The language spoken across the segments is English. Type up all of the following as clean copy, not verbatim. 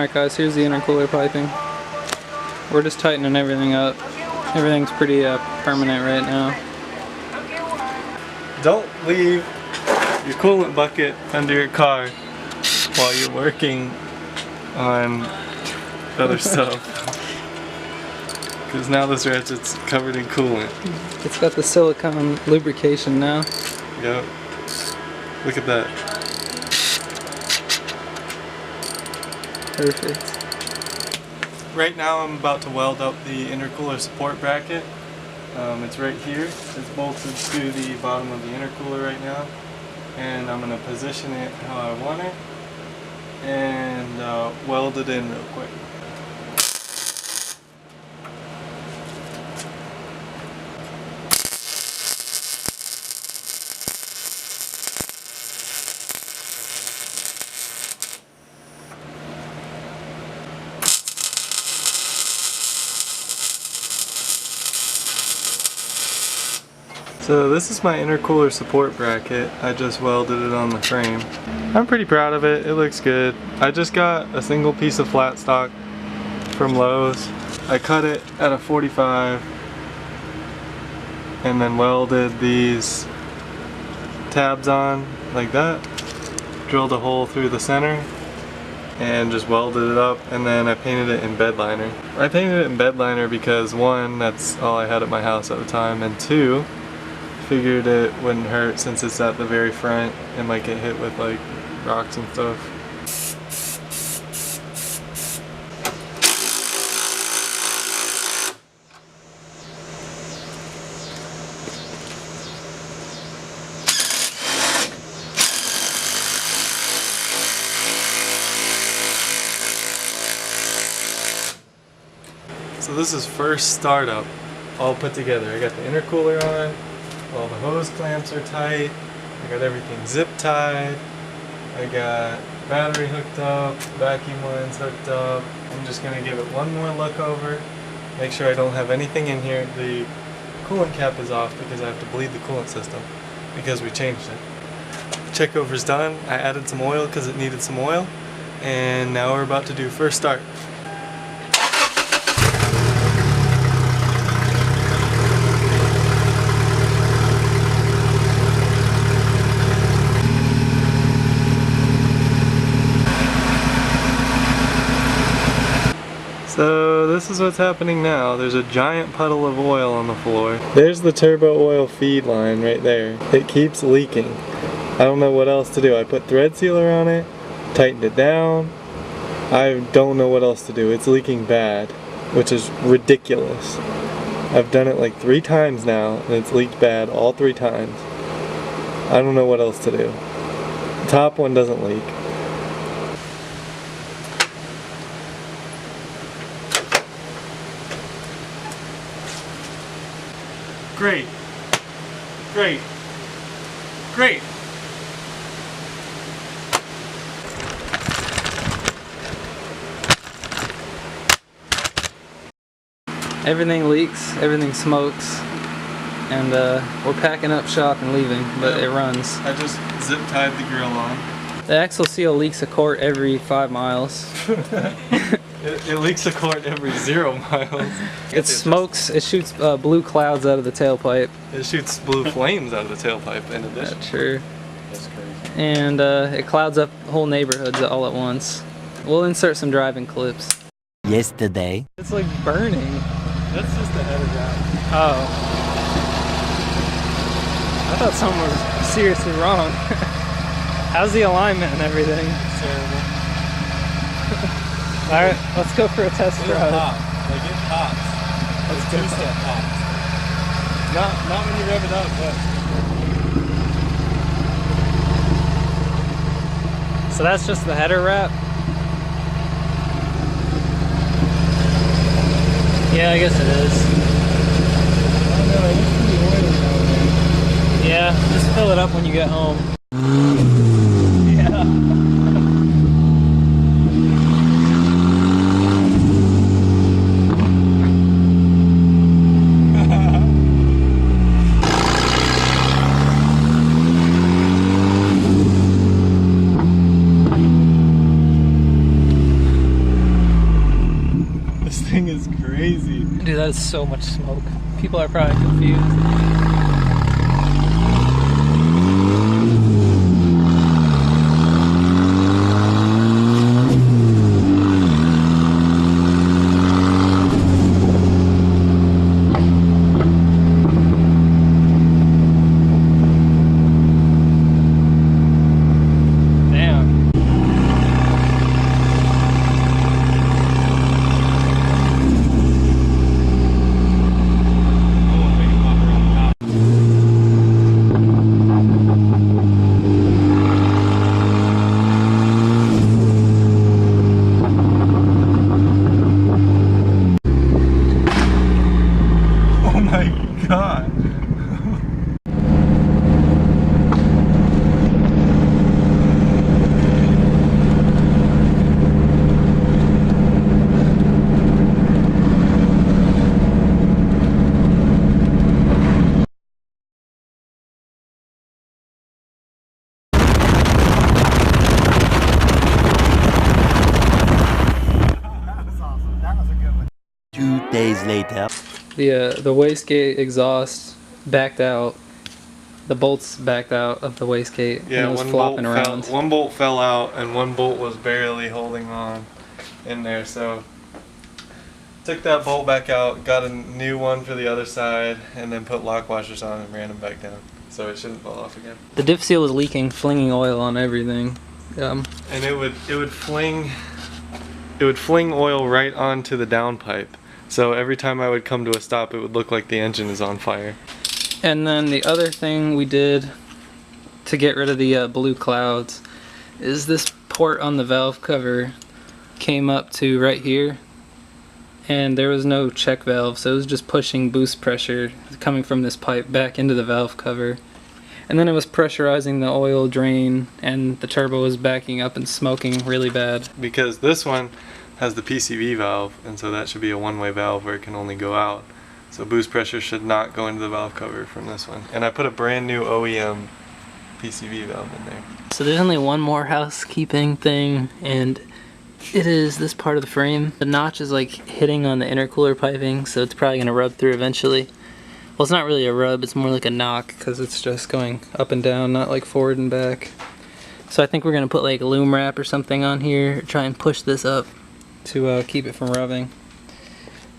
Alright guys, here's the intercooler piping. We're just tightening everything up. Everything's pretty permanent right now. Don't leave your coolant bucket under your car while you're working on other stuff. Because now this ratchet's covered in coolant. It's got the silicone lubrication now. Yep. Look at that. Perfect. Right now I'm about to weld up the intercooler support bracket. It's right here. It's bolted to the bottom of the intercooler right now. And I'm going to position it how I want it and weld it in real quick. So this is my intercooler support bracket. I just welded it on the frame. I'm pretty proud of it. It looks good. I just got a single piece of flat stock from Lowe's. I cut it at a 45 and then welded these tabs on like that. Drilled a hole through the center and just welded it up, and then I painted it in bed liner. I painted it in bed liner because one, that's all I had at my house at the time, and two, figured it wouldn't hurt since it's at the very front. It might get hit with like rocks and stuff. So this is first startup, all put together. I got the intercooler on. All the hose clamps are tight. I got everything zip tied. I got battery hooked up, vacuum lines hooked up. I'm just going to give it one more look over. Make sure I don't have anything in here. The coolant cap is off because I have to bleed the coolant system because we changed it. Checkover's done. I added some oil because it needed some oil. And now we're about to do first start. So this is what's happening now. There's a giant puddle of oil on the floor. There's the turbo oil feed line right there. It keeps leaking. I don't know what else to do. I put thread sealer on it, tightened it down. I don't know what else to do. It's leaking bad, which is ridiculous. I've done it like 3 times now and it's leaked bad all 3 times. I don't know what else to do. The top one doesn't leak. Great. Great. Great. Everything leaks, everything smokes, and we're packing up shop and leaving, but it runs. I just zip tied the grill on. The axle seal leaks a quart every 5 miles. It leaks a quart every 0 miles. It smokes, it shoots blue clouds out of the tailpipe. It shoots blue flames out of the tailpipe in addition. That's true. That's crazy. And it clouds up whole neighborhoods all at once. We'll insert some driving clips. Yesterday. It's like burning. That's just the header wrap. Oh. I thought something was seriously wrong. How's the alignment and everything? It's terrible. Alright, let's go for a test drive. Like it pops. It's 2-step pops. Not when you rev it up, but. So that's just the header wrap? Yeah, I guess it is. I know, it used to be oily nowadays. Yeah, just fill it up when you get home. Yeah. thing is crazy. Dude, that is so much smoke. People are probably confused. God. That was awesome. That was a good one. 2 days later. The wastegate exhaust backed out. The bolts backed out of the wastegate. Yeah, and it was flopping around. one bolt fell out and one bolt was barely holding on in there. So took that bolt back out, got a new one for the other side, and then put lock washers on and ran them back down. So it shouldn't fall off again. The diff seal was leaking, flinging oil on everything. And it would fling oil right onto the downpipe. So every time I would come to a stop, it would look like the engine is on fire. And then the other thing we did to get rid of the blue clouds is this port on the valve cover came up to right here, and there was no check valve, so it was just pushing boost pressure coming from this pipe back into the valve cover. And then it was pressurizing the oil drain, and the turbo was backing up and smoking really bad. Because this one has the PCV valve, and so that should be a one-way valve where it can only go out. So boost pressure should not go into the valve cover from this one. And I put a brand new OEM PCV valve in there. So there's only one more housekeeping thing, and it is this part of the frame. The notch is like hitting on the intercooler piping, so it's probably gonna rub through eventually. Well, it's not really a rub, it's more like a knock because it's just going up and down, not like forward and back. So I think we're gonna put like loom wrap or something on here, try and push this up to keep it from rubbing.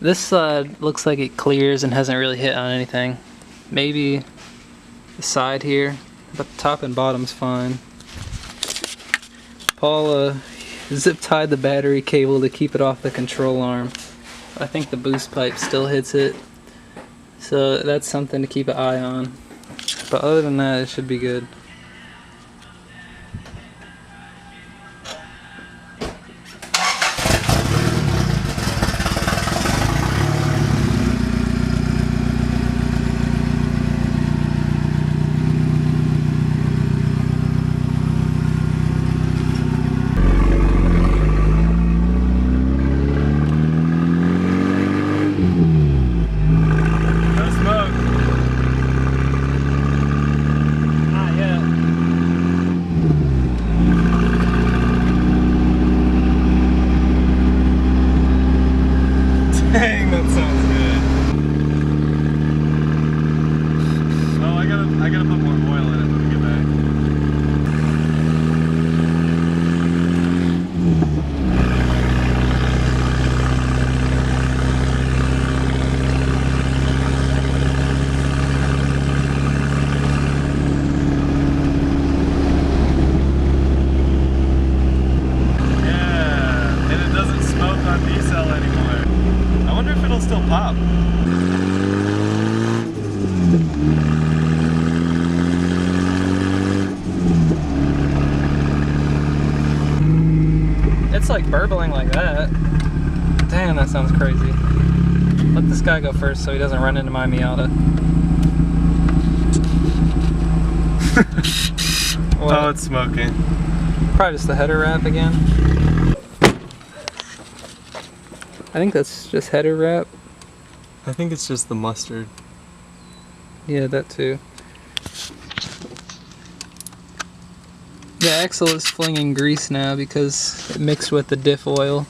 This side looks like it clears and hasn't really hit on anything. Maybe the side here, but the top and bottom's fine. Paul zip tied the battery cable to keep it off the control arm. I think the boost pipe still hits it, so that's something to keep an eye on. But other than that, it should be good. Dang, that sounds good. Oh, I gotta put more oil in it when we get back. Yeah, and it doesn't smoke on D-cell anymore. I wonder if it'll still pop. It's like burbling like that. Damn, that sounds crazy. Let this guy go first so he doesn't run into my Miata. Oh, it's smoking. Probably just the header wrap again. I think that's just header wrap. I think it's just the mustard. Yeah, that too. The axle is flinging grease now because it mixed with the diff oil.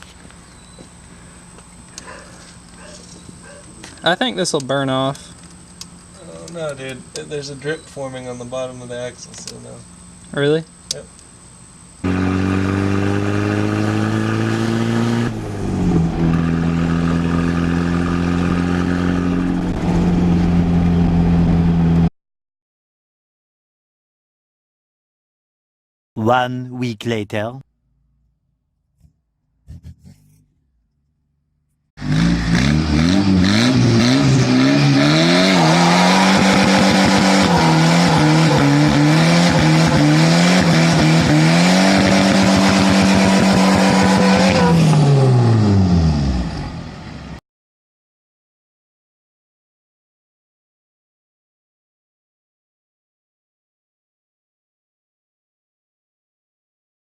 I think this will burn off. Oh no, dude. There's a drip forming on the bottom of the axle, so no. Really? Yep. One week later.